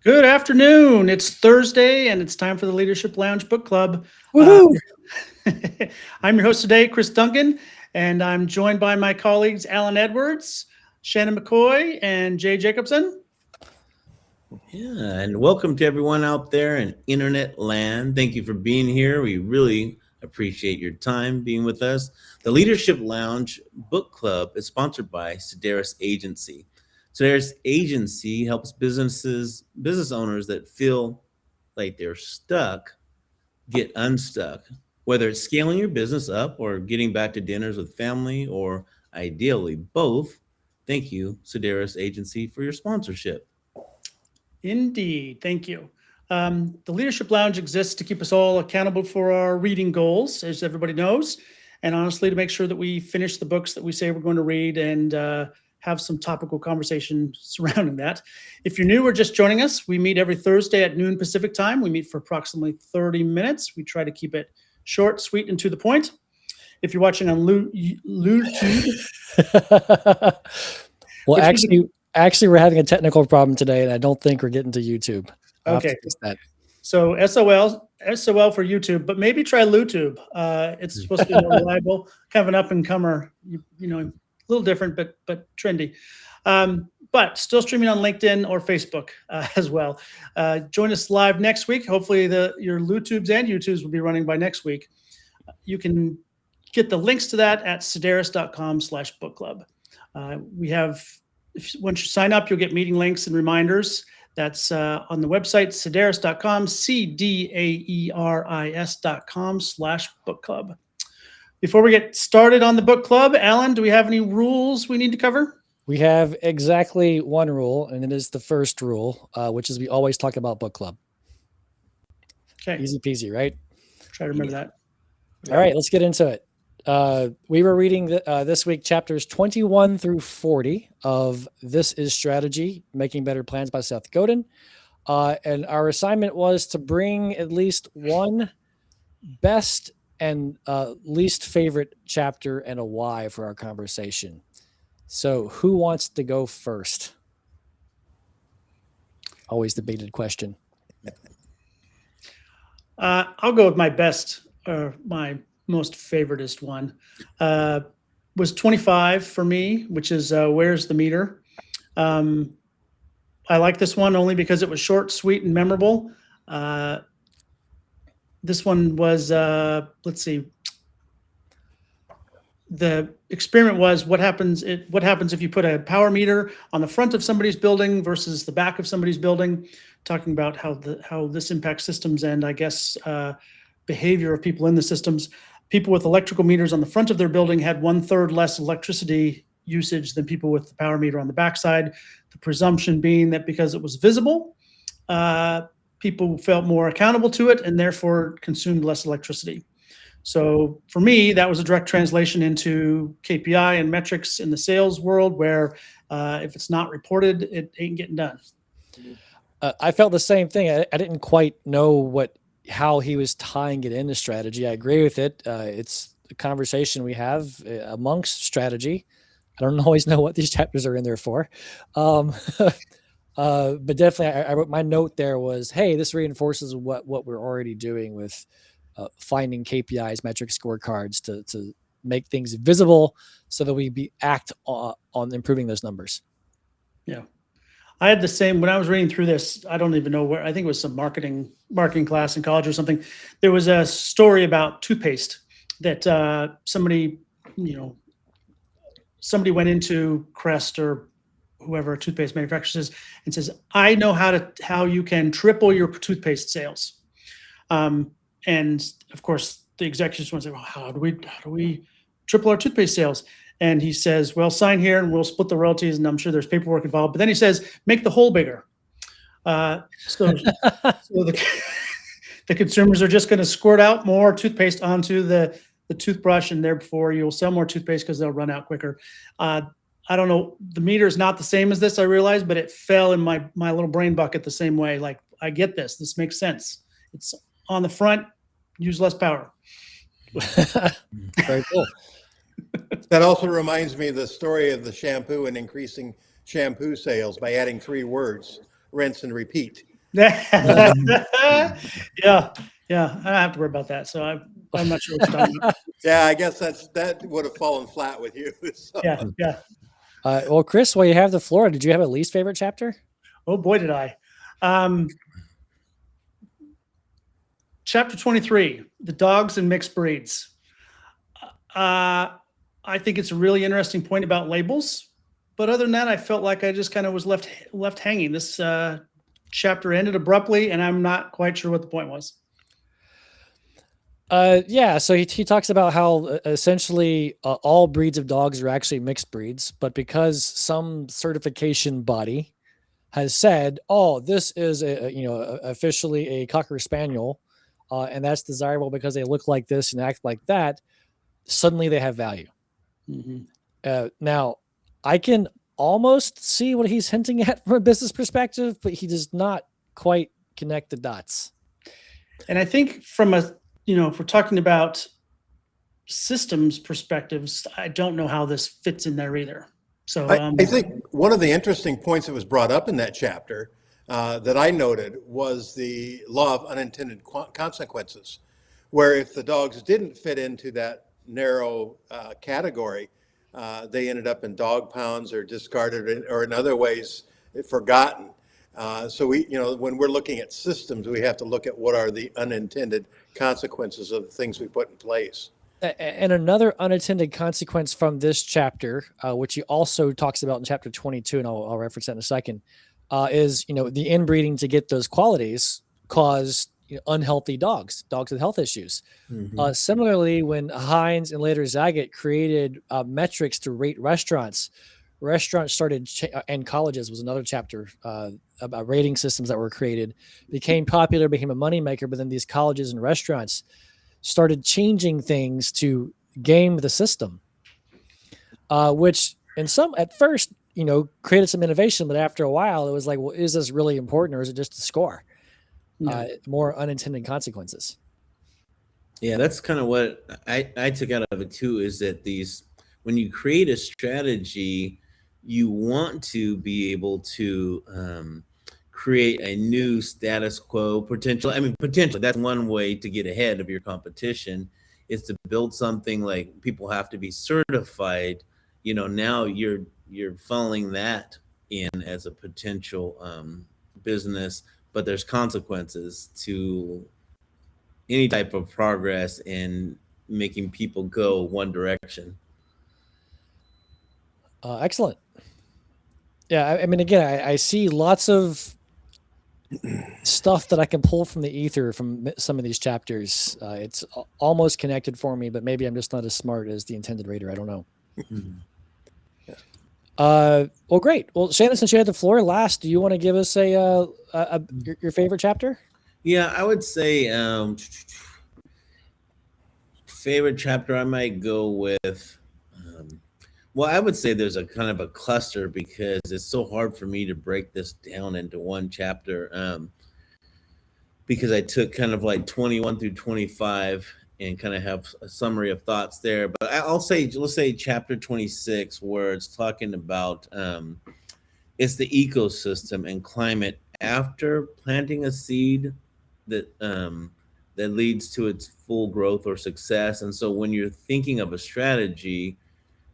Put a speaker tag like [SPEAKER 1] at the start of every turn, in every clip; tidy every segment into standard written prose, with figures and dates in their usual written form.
[SPEAKER 1] Good afternoon. It's Thursday, and it's time for the Leadership Lounge Book Club.
[SPEAKER 2] Woohoo!
[SPEAKER 1] I'm your host today, Chris Duncan, and I'm joined by my colleagues Alan Edwards, Shannon McCoy, and Jay Jacobson.
[SPEAKER 3] Yeah, and welcome to everyone out there in internet land. Thank you for being here. We really appreciate your time being with us. The Leadership Lounge Book Club is sponsored by Sedaris Agency. Sedaris Agency helps business owners that feel like they're stuck get unstuck, whether it's scaling your business up or getting back to dinners with family, or ideally both. Thank you, Sedaris Agency, for your sponsorship.
[SPEAKER 1] Indeed. Thank you. The Leadership Lounge exists to keep us all accountable for our reading goals, as everybody knows, and honestly, to make sure that we finish the books that we say we're going to read and have some topical conversation surrounding that. If you're new or just joining us, we meet every Thursday at noon Pacific time. We meet for approximately 30 minutes. We try to keep it short, sweet, and to the point. If you're watching on YouTube.
[SPEAKER 2] Well, actually, we're having a technical problem today, and I don't think we're getting to YouTube.
[SPEAKER 1] Okay. So SOL for YouTube, but maybe try LuTube. It's supposed to be more reliable, kind of an up-and-comer, a little different, but trendy. But still streaming on LinkedIn or Facebook as well. Join us live next week. Hopefully your LuTubes and YouTubes will be running by next week. You can get the links to that at sedaris.com/bookclub. Once you sign up, you'll get meeting links and reminders. That's on the website, sedaris.com, CDAERIS.com/book-club. Before we get started on the book club, Alan, do we have any rules we need to cover?
[SPEAKER 2] We have exactly one rule, and it is the first rule, which is we always talk about book club.
[SPEAKER 1] Okay.
[SPEAKER 2] Easy peasy, right?
[SPEAKER 1] Try to remember that.
[SPEAKER 2] All right, let's get into it. We were reading this week chapters 21 through 40 of This is Strategy, Making Better Plans by Seth Godin. And our assignment was to bring at least one best and least favorite chapter and a why for our conversation. So who wants to go first? Always debated question.
[SPEAKER 1] I'll go with my best, my most favoritist one. Was 25 for me, which is Where's the Meter? I like this one only because it was short, sweet, and memorable. This one was, let's see. The experiment was what happens if you put a power meter on the front of somebody's building versus the back of somebody's building, talking about how this impacts systems and I guess behavior of people in the systems. People with electrical meters on the front of their building had 1/3 less electricity usage than people with the power meter on the backside. The presumption being that because it was visible, people felt more accountable to it and therefore consumed less electricity. So for me, that was a direct translation into KPI and metrics in the sales world, where if it's not reported, it ain't getting done.
[SPEAKER 2] I felt the same thing. I didn't quite know how he was tying it into strategy. I agree with it. It's a conversation we have amongst strategy. I don't always know what these chapters are in there for. But definitely, my note there was, hey, this reinforces what we're already doing with finding KPIs, metric scorecards to make things visible so that we act on improving those numbers.
[SPEAKER 1] Yeah. I had the same when I was reading through this. I don't even know where. I think it was some marketing class in college or something. There was a story about toothpaste that somebody went into Crest or whoever a toothpaste manufacturer is and says, "I know how you can triple your toothpaste sales." And of course, the executives want to say, "Well, how do we triple our toothpaste sales. And he says, well, sign here and we'll split the royalties. And I'm sure there's paperwork involved. But then he says, make the hole bigger. So the, the consumers are just going to squirt out more toothpaste onto the toothbrush, and therefore you'll sell more toothpaste because they'll run out quicker. I don't know. The meter is not the same as this, I realize, but it fell in my little brain bucket the same way. Like, I get this. This makes sense. It's on the front, use less power.
[SPEAKER 2] Very cool.
[SPEAKER 4] That also reminds me of the story of the shampoo and increasing shampoo sales by adding 3 words, rinse and repeat.
[SPEAKER 1] Yeah, I don't have to worry about that. So I'm not sure what you're talking about.
[SPEAKER 4] Yeah, I guess that would have fallen flat with you. So.
[SPEAKER 1] Yeah.
[SPEAKER 2] Well, Chris, while you have the floor, did you have a least favorite chapter?
[SPEAKER 1] Oh boy, did I. Chapter 23, the dogs and mixed breeds. I think it's a really interesting point about labels, but other than that, I felt like I just kind of was left hanging. This chapter ended abruptly, and I'm not quite sure what the point was.
[SPEAKER 2] Yeah, so he talks about how essentially all breeds of dogs are actually mixed breeds, but because some certification body has said, "Oh, this is officially a Cocker Spaniel, and that's desirable because they look like this and act like that," suddenly they have value.
[SPEAKER 1] Mm-hmm.
[SPEAKER 2] Now, I can almost see what he's hinting at from a business perspective, but he does not quite connect the dots.
[SPEAKER 1] And I think from if we're talking about systems perspectives, I don't know how this fits in there either. So
[SPEAKER 4] I think one of the interesting points that was brought up in that chapter that I noted was the law of unintended consequences, where if the dogs didn't fit into that narrow category, they ended up in dog pounds or discarded or in other ways forgotten. So when we're looking at systems, we have to look at what are the unintended consequences of the things we put in place.
[SPEAKER 2] And another unintended consequence from this chapter, which he also talks about in chapter 22, and I'll reference that in a second, is the inbreeding to get those qualities caused unhealthy dogs with health issues.
[SPEAKER 3] Mm-hmm.
[SPEAKER 2] Similarly, when Heinz and later Zagat created metrics to rate restaurants started, and colleges was another chapter about rating systems that were created, became popular, became a moneymaker, but then these colleges and restaurants started changing things to game the system, which at first, created some innovation, but after a while it was like, well, is this really important or is it just a score?
[SPEAKER 1] Yeah.
[SPEAKER 2] More unintended consequences.
[SPEAKER 3] Yeah, that's kind of what I took out of it too, is that when you create a strategy, you want to be able to create a new status quo potential. I mean, potentially that's one way to get ahead of your competition, is to build something like people have to be certified. Now you're funneling that in as a potential business, but there's consequences to any type of progress in making people go one direction.
[SPEAKER 2] Excellent. Yeah, I mean, again, I see lots of stuff that I can pull from the ether from some of these chapters. It's almost connected for me, but maybe I'm just not as smart as the intended reader. I don't know. Well, great. Well, Shannon, since you had the floor last, do you want to give us your favorite chapter?
[SPEAKER 3] Yeah, I would say favorite chapter, I might go with well, I would say there's a kind of a cluster, because it's so hard for me to break this down into one chapter, because I took kind of like 21 through 25 and kind of have a summary of thoughts there. But let's say chapter 26, where it's talking about it's the ecosystem and climate after planting a seed that leads to its full growth or success. And so when you're thinking of a strategy,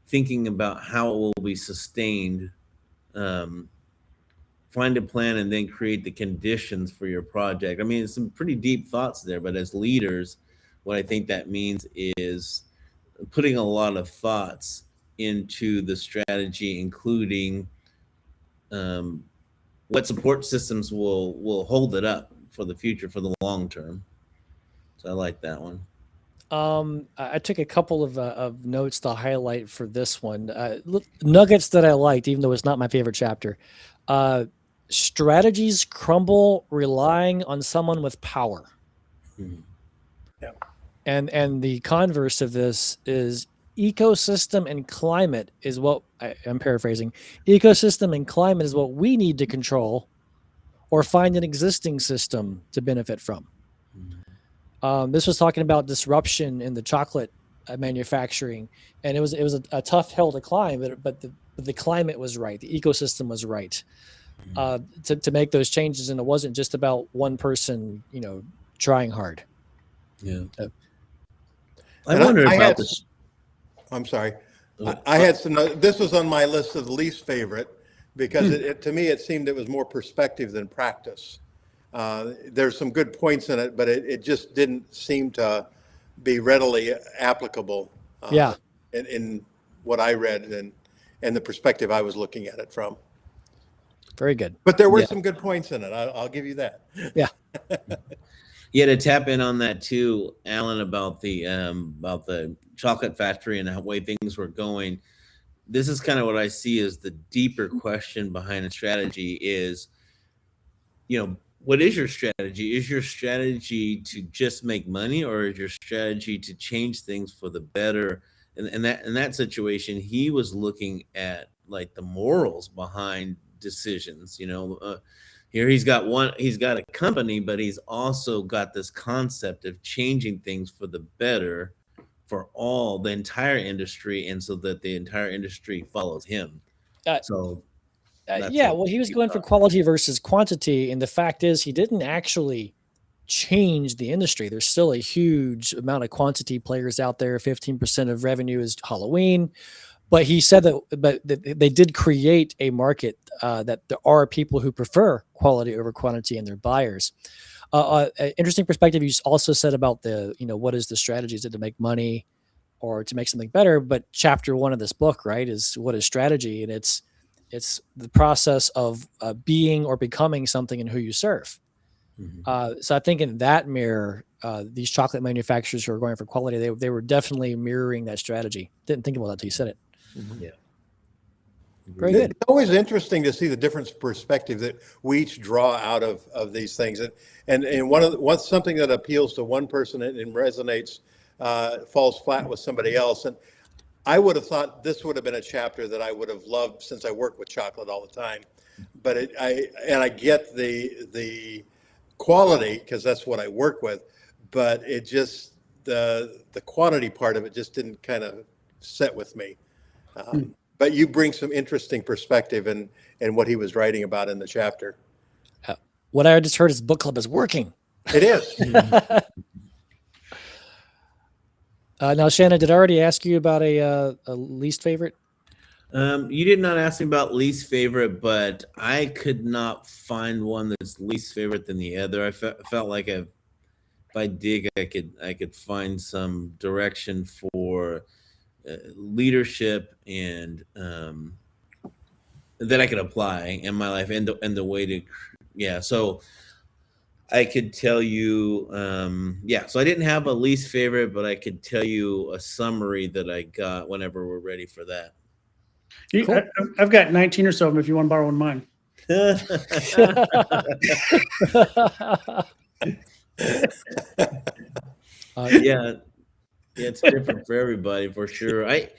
[SPEAKER 3] thinking about how it will be sustained, find a plan and then create the conditions for your project. I mean, it's some pretty deep thoughts there, but as leaders, what I think that means is putting a lot of thoughts into the strategy, including what support systems will hold it up for the future, for the long term. So I like that one.
[SPEAKER 2] I took a couple of notes to highlight for this one. Nuggets that I liked, even though it's not my favorite chapter. Strategies crumble relying on someone with power.
[SPEAKER 3] Mhm.
[SPEAKER 4] Yeah.
[SPEAKER 2] And the converse of this is ecosystem and climate is what I'm paraphrasing. Ecosystem and climate is what we need to control or find an existing system to benefit from. This was talking about disruption in the chocolate manufacturing, and it was a tough hill to climb, but the climate was right, the ecosystem was right to make those changes, and it wasn't just about one person, trying hard.
[SPEAKER 3] Yeah.
[SPEAKER 2] Uh,
[SPEAKER 3] I
[SPEAKER 4] And
[SPEAKER 3] wonder
[SPEAKER 4] I
[SPEAKER 3] about
[SPEAKER 4] had,
[SPEAKER 3] this.
[SPEAKER 4] I'm sorry.
[SPEAKER 3] Uh,
[SPEAKER 4] I had some, this was on my list of the least favorite because to me, it seemed it was more perspective than practice. There's some good points in it, but it just didn't seem to be readily applicable
[SPEAKER 2] Yeah,
[SPEAKER 4] in what I read and the perspective I was looking at it from.
[SPEAKER 2] very good.
[SPEAKER 4] But there were
[SPEAKER 3] Yeah.
[SPEAKER 4] some good points in it. I'll give you that.
[SPEAKER 2] Yeah.
[SPEAKER 3] Yeah, to tap in on that too, Alan, about the chocolate factory and the way things were going. This is kind of what I see as the deeper question behind a strategy is, what is your strategy? Is your strategy to just make money, or is your strategy to change things for the better? And in that situation, he was looking at like the morals behind decisions. Here he's got a company, but he's also got this concept of changing things for the better for the entire industry, and so that the entire industry follows him.
[SPEAKER 2] Uh,
[SPEAKER 3] So that's
[SPEAKER 2] yeah,
[SPEAKER 3] what
[SPEAKER 2] well, he was
[SPEAKER 3] he
[SPEAKER 2] going for
[SPEAKER 3] thought.
[SPEAKER 2] quality versus quantity, and the fact is, he didn't actually change the industry. There's still a huge amount of quantity players out there. 15% of revenue is Halloween, but he said that they did create a market that there are people who prefer quality over quantity, and they're buyers. Interesting perspective. You also said about what is the strategy? Is it to make money or to make something better? But chapter 1 of this book, right, is what is strategy, and it's the process of being or becoming something in who you serve.
[SPEAKER 3] Mhm.
[SPEAKER 2] So I think in that mirror, these chocolate manufacturers who are going for quality, they were definitely mirroring that strategy. Didn't think about that till you said it.
[SPEAKER 3] Yeah.
[SPEAKER 2] Very
[SPEAKER 3] Agreed.
[SPEAKER 2] good.
[SPEAKER 4] It's always interesting to see the different perspective that we each draw out of these things. And what's something that appeals to one person and resonates falls flat with somebody else. And I would have thought this would have been a chapter that I would have loved since I work with chocolate all the time. But I get the quality because that's what I work with, but it just the quantity part of it just didn't kind of set with me. But you bring some interesting perspective in what he was writing about in the chapter.
[SPEAKER 2] What I just heard is book club is working.
[SPEAKER 4] It is.
[SPEAKER 2] Now, Shannon, did I already ask you about a least favorite?
[SPEAKER 3] You did not ask me about least favorite, but I could not find one that's least favorite than the other. I felt like if I dig, I could find some direction for leadership and that I could apply in my life and the way to, yeah. So I could tell you, So I didn't have a least favorite, but I could tell you a summary that I got whenever we're ready for that.
[SPEAKER 2] Cool.
[SPEAKER 1] I've got 19 or so of them if you want to borrow one of mine.
[SPEAKER 3] Yeah, it's different for everybody for sure. I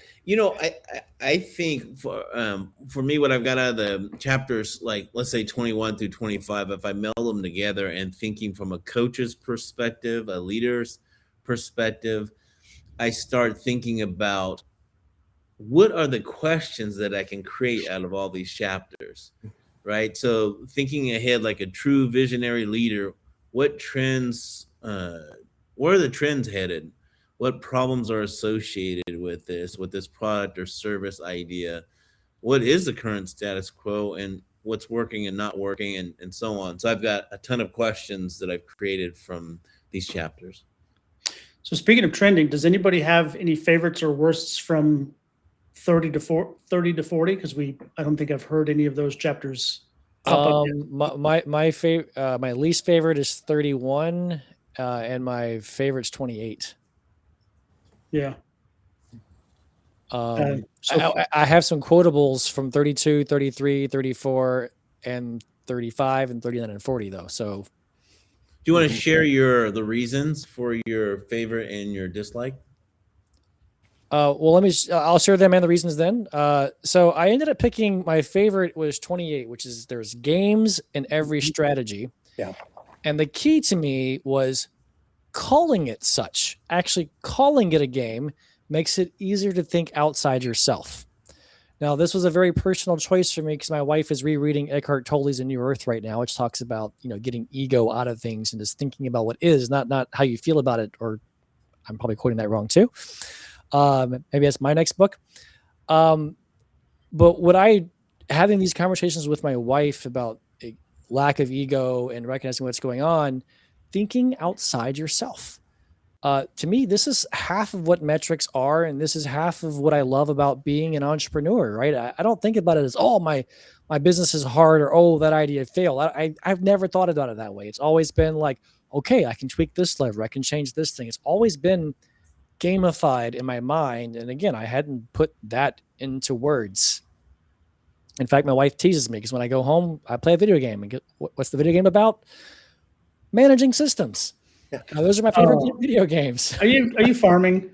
[SPEAKER 3] think for me, what I've got out of the chapters, like let's say 21 through 25, if I meld them together and thinking from a coach's perspective, a leader's perspective, I start thinking about what are the questions that I can create out of all these chapters, right? So thinking ahead like a true visionary leader, what trends, where are the trends headed? What problems are associated with this product or service idea? What is the current status quo and what's working and not working and so on? So I've got a ton of questions that I've created from these chapters.
[SPEAKER 1] So speaking of trending, does anybody have any favorites or worsts from 30 to 40? Because I don't think I've heard any of those chapters pop up yet.
[SPEAKER 2] My least favorite is 31, and my favorite's 28.
[SPEAKER 1] Yeah.
[SPEAKER 2] I have some quotables from 32, 33, 34, and 35, and 39 and 40 though. So
[SPEAKER 3] Do you want to share the reasons for your favorite and your dislike?
[SPEAKER 2] well, I'll share them and the reasons then. So I ended up picking my favorite was 28, which is there's games in every strategy.
[SPEAKER 4] Yeah.
[SPEAKER 2] And the key to me was calling it such. Actually calling it a game makes it easier to think outside yourself. Now, this was a very personal choice for me because my wife is rereading Eckhart Tolle's A New Earth right now, which talks about, getting ego out of things and just thinking about what is, not how you feel about it. Or I'm probably quoting that wrong too. Maybe that's my next book. But having these conversations with my wife about a lack of ego and recognizing what's going on, thinking outside yourself. To me, this is half of what metrics are, and this is half of what I love about being an entrepreneur, right? I don't think about it as, oh, my business is hard, or, oh, that idea failed. I've never thought about it that way. It's always been like, okay, I can tweak this lever, I can change this thing. It's always been gamified in my mind. And again, I hadn't put that into words. In fact, my wife teases me because when I go home, I play a video game and what's the video game about? Managing systems.
[SPEAKER 4] Yeah.
[SPEAKER 2] Those are my favorite video games.
[SPEAKER 1] Are you farming?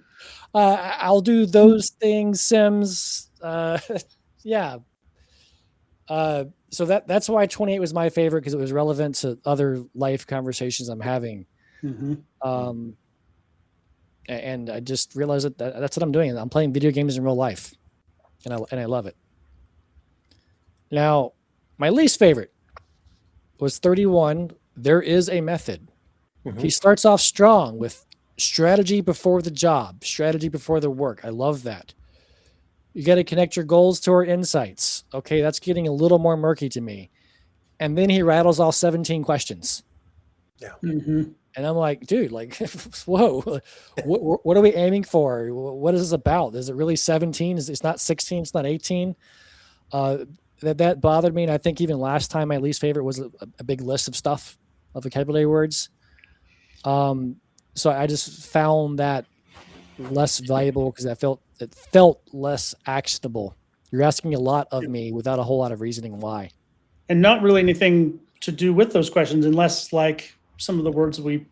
[SPEAKER 2] I'll do those things, Sims. Yeah. So that's why 28 was my favorite, because it was relevant to other life conversations I'm having.
[SPEAKER 1] Mm-hmm.
[SPEAKER 2] And I just realized that's what I'm doing. I'm playing video games in real life, and I love it. Now, my least favorite was 31. There is a method.
[SPEAKER 4] Mm-hmm.
[SPEAKER 2] He starts off strong with strategy before the job, strategy before the work. I love that. You got to connect your goals to our insights. Okay, that's getting a little more murky to me. And then he rattles off 17 questions.
[SPEAKER 4] Yeah.
[SPEAKER 1] Mm-hmm.
[SPEAKER 2] And I'm like, dude, like, whoa, what are we aiming for? What is this about? Is it really 17? It's not 16. It's not 18. That bothered me. And I think even last time, my least favorite was a big list of stuff, of vocabulary words. So I just found that less valuable because it felt less actionable. You're asking a lot of me without a whole lot of reasoning why.
[SPEAKER 1] And not really anything to do with those questions, unless, like some of the words we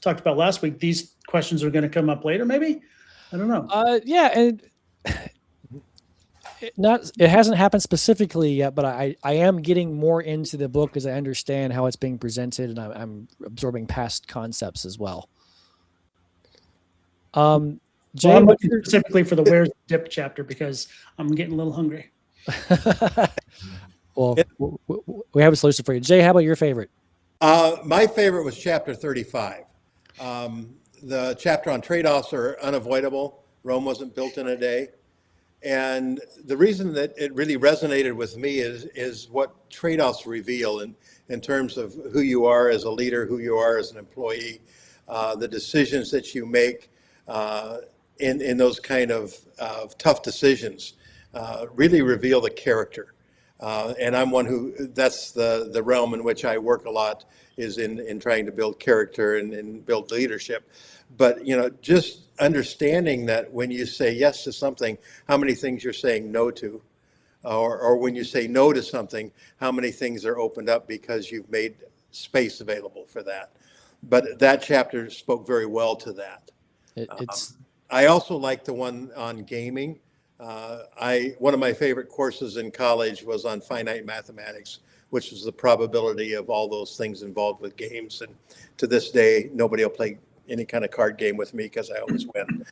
[SPEAKER 1] talked about last week, these questions are going to come up later, maybe? I don't know.
[SPEAKER 2] Yeah, and it hasn't happened specifically yet, but I am getting more into the book as I understand how it's being presented, and I'm absorbing past concepts as well. Jay,
[SPEAKER 1] I'm looking specifically for the Where's the Dip chapter because I'm getting a little hungry.
[SPEAKER 2] Well, we have a solution for you. Jay, how about your favorite?
[SPEAKER 4] My favorite was chapter 35. The chapter on trade-offs are unavoidable. Rome wasn't built in a day. And the reason that it really resonated with me is what trade-offs reveal in terms of who you are as a leader, who you are as an employee, the decisions that you make in those kind of tough decisions really reveal the character. And I'm one that's the realm in which I work a lot, is in trying to build character and build leadership. But, just understanding that when you say yes to something, how many things you're saying no to, or when you say no to something, how many things are opened up because you've made space available for that. But that chapter spoke very well to that. I also like the one on gaming. One of my favorite courses in college was on finite mathematics, which is the probability of all those things involved with games. And to this day, nobody will play any kind of card game with me because I always win.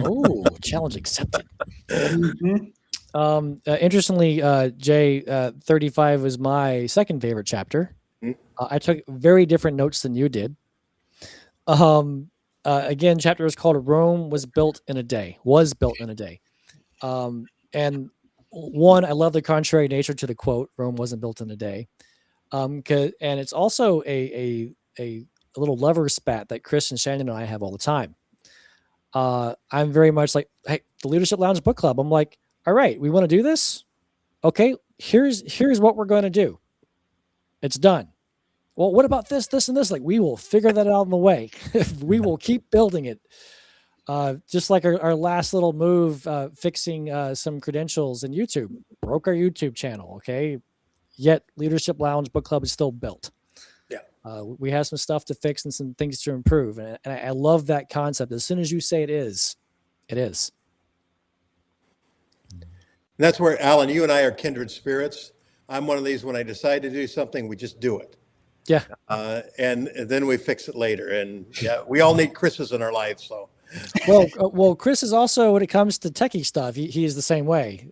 [SPEAKER 2] Oh, challenge accepted.
[SPEAKER 1] Mm-hmm.
[SPEAKER 2] Interestingly, Jay, 35 was my second favorite chapter.
[SPEAKER 4] Mhm.
[SPEAKER 2] I took very different notes than you did. Again, chapter is called Rome was built in a day. And one, I love the contrary nature to the quote, Rome wasn't built in a day. And it's also a little lover spat that Chris and Shannon and I have all the time. I'm very much like, hey, the Leadership Lounge Book Club. I'm like, all right, we want to do this. Okay, here's what we're going to do. It's done. Well, what about this, and this? Like, we will figure that out on the way. We will keep building it. Just like our last little move, fixing some credentials in YouTube, broke our YouTube channel. Okay. Yet Leadership Lounge Book Club is still built.
[SPEAKER 4] Yeah.
[SPEAKER 2] We have some stuff to fix and some things to improve. And I love that concept. As soon as you say it is, it is.
[SPEAKER 4] And that's where, Alan, you and I are kindred spirits. I'm one of these, when I decide to do something, we just do it.
[SPEAKER 2] Yeah.
[SPEAKER 4] And then we fix it later. And yeah, we all need Chris's in our lives. So,
[SPEAKER 2] Well, Chris is also, when it comes to techie stuff, he is the same way.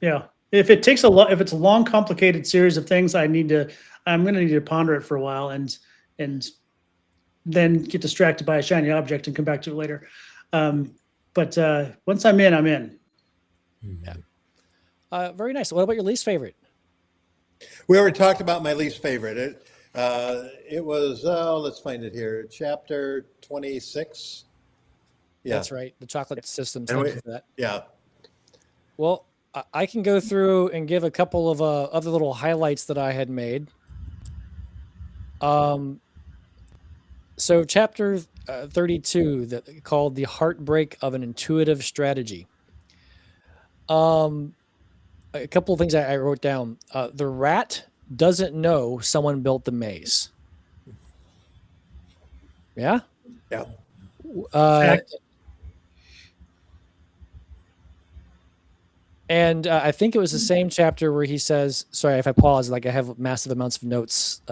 [SPEAKER 1] Yeah. If it takes if it's a long, complicated series of things, I'm going to need to ponder it for a while and then get distracted by a shiny object and come back to it later. But once I'm in, I'm in.
[SPEAKER 2] Yeah. Very nice. What about your least favorite?
[SPEAKER 4] we already talked about my least favorite. It was, let's find it here, chapter 26. Yeah.
[SPEAKER 2] That's right. The chocolate systems.
[SPEAKER 4] And
[SPEAKER 2] Thank
[SPEAKER 4] we-
[SPEAKER 2] you for that.
[SPEAKER 4] Yeah.
[SPEAKER 2] Well, I can go through and give a couple of other little highlights that I had made. So chapter 32, called "The Heartbreak of an Intuitive Strategy." A couple of things I wrote down. The rat doesn't know someone built the maze. Yeah.
[SPEAKER 4] Yeah.
[SPEAKER 1] Fact.
[SPEAKER 2] And I think it was the same chapter where he says, sorry if I pause, like I have massive amounts of notes.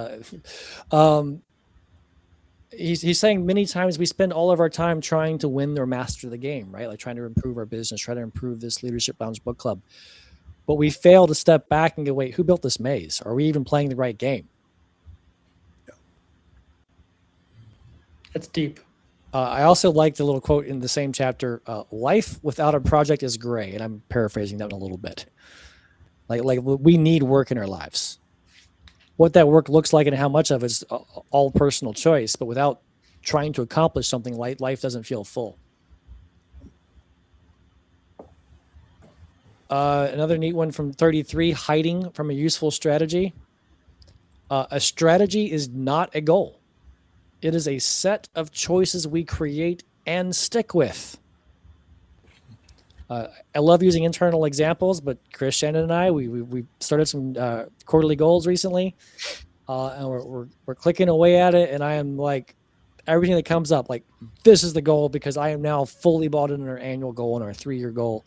[SPEAKER 2] He's saying many times we spend all of our time trying to win or master the game, right? Like trying to improve our business, trying to improve this Leadership Lounge Book Club. But we fail to step back and go, wait, who built this maze? Are we even playing the right game?
[SPEAKER 1] That's deep.
[SPEAKER 2] I also like the little quote in the same chapter, life without a project is gray. And I'm paraphrasing that a little bit. Like we need work in our lives. What that work looks like and how much of it is all personal choice, but without trying to accomplish something, life doesn't feel full. Another neat one from 33, hiding from a useful strategy. A strategy is not a goal. It is a set of choices we create and stick with. I love using internal examples, but Chris, Shannon, and I, we started some quarterly goals recently, and we're clicking away at it. And I am like, everything that comes up, like this is the goal because I am now fully bought into our annual goal and our 3-year goal.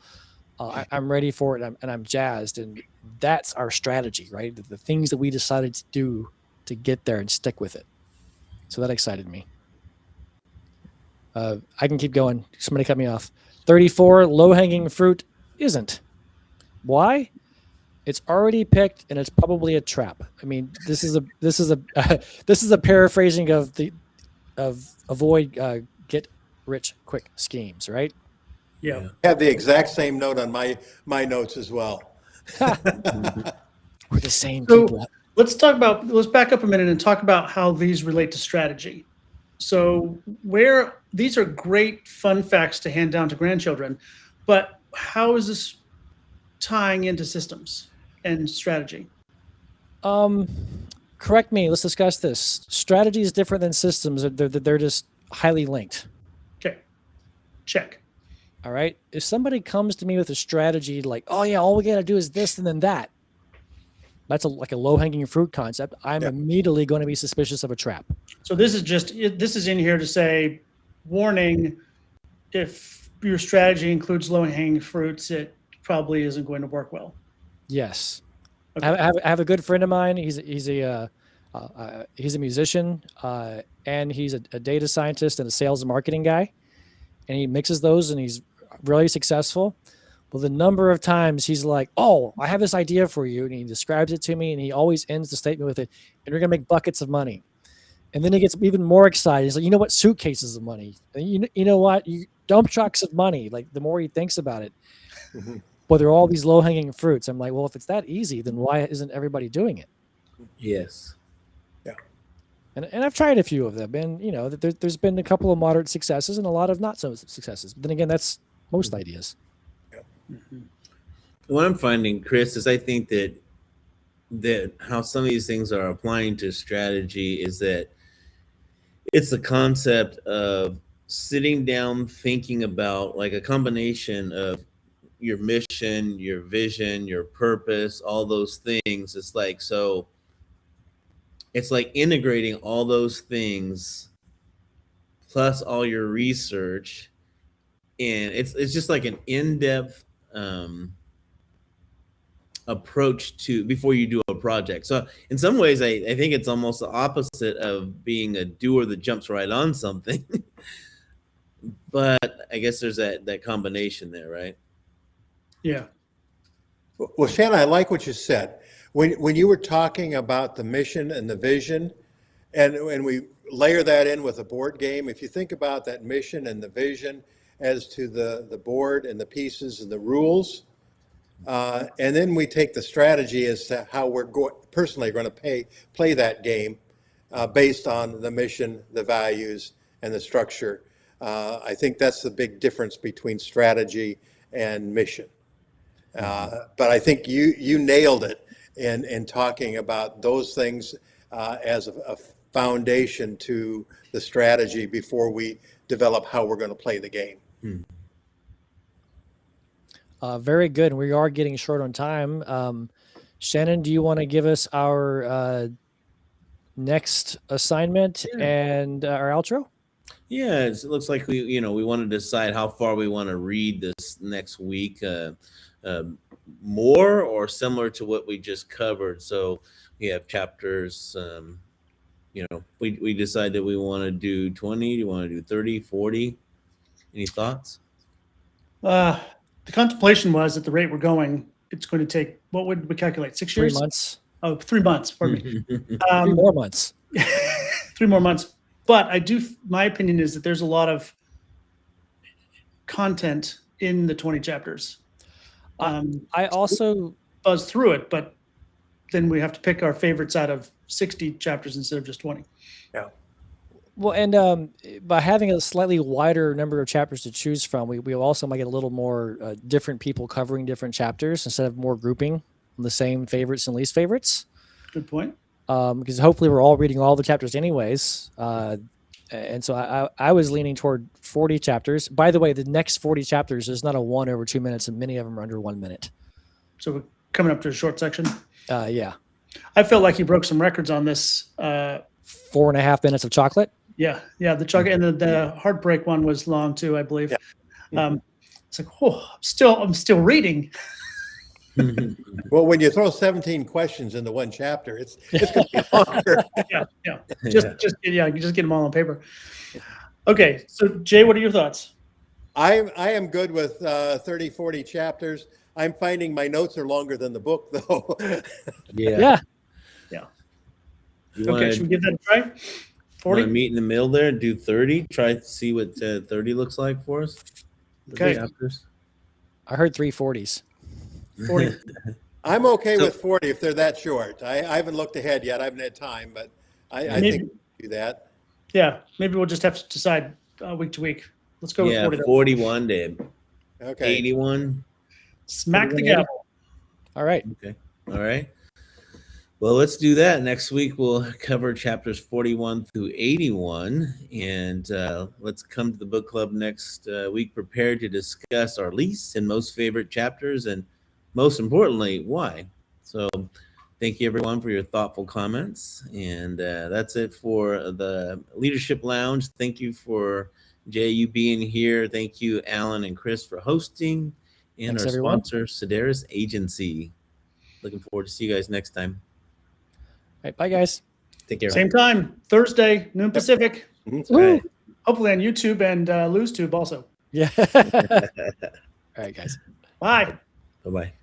[SPEAKER 2] I'm ready for it, and I'm jazzed. And that's our strategy, right? The things that we decided to do to get there and stick with it. So that excited me. I can keep going. Somebody cut me off. 34, low-hanging fruit isn't. Why? It's already picked, and it's probably a trap. I mean, this is a paraphrasing of avoid get rich quick schemes, right?
[SPEAKER 1] Yeah.
[SPEAKER 4] I have the exact same note on my notes as well.
[SPEAKER 2] We're the same
[SPEAKER 1] So
[SPEAKER 2] people.
[SPEAKER 1] let's back up a minute and talk about how these relate to strategy. So these are great fun facts to hand down to grandchildren, but how is this tying into systems and strategy?
[SPEAKER 2] Correct me. Let's discuss this. Strategy is different than systems. They're just highly linked.
[SPEAKER 1] Okay. Check.
[SPEAKER 2] All right. If somebody comes to me with a strategy like, oh yeah, all we got to do is this and then that, that's like a low-hanging fruit concept. I'm immediately going to be suspicious of a trap.
[SPEAKER 1] So this is in here to say, warning, if your strategy includes low-hanging fruits, it probably isn't going to work well.
[SPEAKER 2] Yes.
[SPEAKER 1] Okay.
[SPEAKER 2] I have a good friend of mine. He's a musician, and he's a data scientist and a sales and marketing guy. And he mixes those, and he's really successful. Well, the number of times he's like, oh, I have this idea for you. And he describes it to me, and he always ends the statement with it, and we're going to make buckets of money. And then he gets even more excited. He's like, you know what? Suitcases of money. And you know what? Dump trucks of money. Like, the more he thinks about it. But there are all these low-hanging fruits. I'm like, well, if it's that easy, then why isn't everybody doing it?
[SPEAKER 3] Yes.
[SPEAKER 4] Yeah.
[SPEAKER 2] And I've tried a few of them. And, you know, there's been a couple of moderate successes and a lot of not so successes. But then again, that's most ideas.
[SPEAKER 3] What I'm finding, Chris, is I think that how some of these things are applying to strategy is that it's the concept of sitting down thinking about like a combination of your mission, your vision, your purpose, all those things. It's like integrating all those things plus all your research, and it's just like an in-depth approach to before you do a project. So in some ways, I think it's almost the opposite of being a doer that jumps right on something. But I guess there's that combination there, right?
[SPEAKER 1] Yeah.
[SPEAKER 4] Well, Shannon, I like what you said. When you were talking about the mission and the vision, and we layer that in with a board game, if you think about that mission and the vision as to the board and the pieces and the rules, and then we take the strategy as to how we're personally going to play that game based on the mission, the values, and the structure. I think that's the big difference between strategy and mission. But I think you nailed it in talking about those things as a foundation to the strategy before we develop how we're going to play the game.
[SPEAKER 2] Very good. We are getting short on time. Shannon, do you want to give us our next assignment and our outro?
[SPEAKER 3] Yeah, it looks like we want to decide how far we want to read this next week, more or similar to what we just covered. So we have chapters. We decide that we want to do 20. Do you want to do 30, 40? Any thoughts?
[SPEAKER 1] The contemplation was at the rate we're going, it's going to take, what would we calculate, 6 years?
[SPEAKER 2] 3 months.
[SPEAKER 1] Oh, 3 months, pardon me.
[SPEAKER 2] 3 more months.
[SPEAKER 1] 3 more months. But my opinion is that there's a lot of content in the 20 chapters.
[SPEAKER 2] I also
[SPEAKER 1] buzz through it, but then we have to pick our favorites out of 60 chapters instead of just 20.
[SPEAKER 4] Yeah.
[SPEAKER 2] Well, and by having a slightly wider number of chapters to choose from, we also might get a little more different people covering different chapters instead of more grouping the same favorites and least favorites.
[SPEAKER 1] Good point.
[SPEAKER 2] Because hopefully we're all reading all the chapters anyways. And so I was leaning toward 40 chapters. By the way, the next 40 chapters is not a 1 over 2 minutes, and many of them are under 1 minute.
[SPEAKER 1] So we're coming up to a short section.
[SPEAKER 2] Yeah.
[SPEAKER 1] I felt like you broke some records on this.
[SPEAKER 2] 4.5 minutes of chocolate.
[SPEAKER 1] Yeah. The chocolate and the heartbreak one was long too, I believe. Yeah. It's like, I'm still reading.
[SPEAKER 4] Well, when you throw 17 questions into one chapter, it's going to be longer.
[SPEAKER 1] Yeah. Just get them all on paper. Okay. So Jay, what are your thoughts?
[SPEAKER 4] I am good with 30, 40 chapters. I'm finding my notes are longer than the book, though.
[SPEAKER 2] Yeah.
[SPEAKER 1] Okay, should we give that a try? 40?
[SPEAKER 3] Meet in the middle there, do 30. Try to see what 30 looks like for us.
[SPEAKER 1] Okay.
[SPEAKER 3] Chapters.
[SPEAKER 2] I heard 340s.
[SPEAKER 1] 40.
[SPEAKER 4] I'm okay with 40 if they're that short. I haven't looked ahead yet. I haven't had time, but I think we can do that.
[SPEAKER 1] Yeah, maybe we'll just have to decide week to week. Let's go with 40.
[SPEAKER 3] 41 to
[SPEAKER 4] Okay.
[SPEAKER 3] 81.
[SPEAKER 1] Smack the gavel.
[SPEAKER 2] All right.
[SPEAKER 3] Okay. All right. Well, let's do that. Next week, we'll cover chapters 41 through 81. And let's come to the book club next week prepared to discuss our least and most favorite chapters, and most importantly, why. So thank you, everyone, for your thoughtful comments. And that's it for the Leadership Lounge. Thank you for Jay, you being here. Thank you, Alan and Chris, for hosting. And
[SPEAKER 2] Thanks,
[SPEAKER 3] our
[SPEAKER 2] everyone.
[SPEAKER 3] sponsor, Sedaris Agency. Looking forward to see you guys next time.
[SPEAKER 2] All right, bye, guys.
[SPEAKER 3] Take care.
[SPEAKER 1] Same time, Thursday, noon Pacific.
[SPEAKER 4] Mhm.
[SPEAKER 3] All right.
[SPEAKER 1] Hopefully on YouTube and LoseTube also.
[SPEAKER 2] Yeah. All right, guys.
[SPEAKER 1] Bye.
[SPEAKER 3] Bye-bye.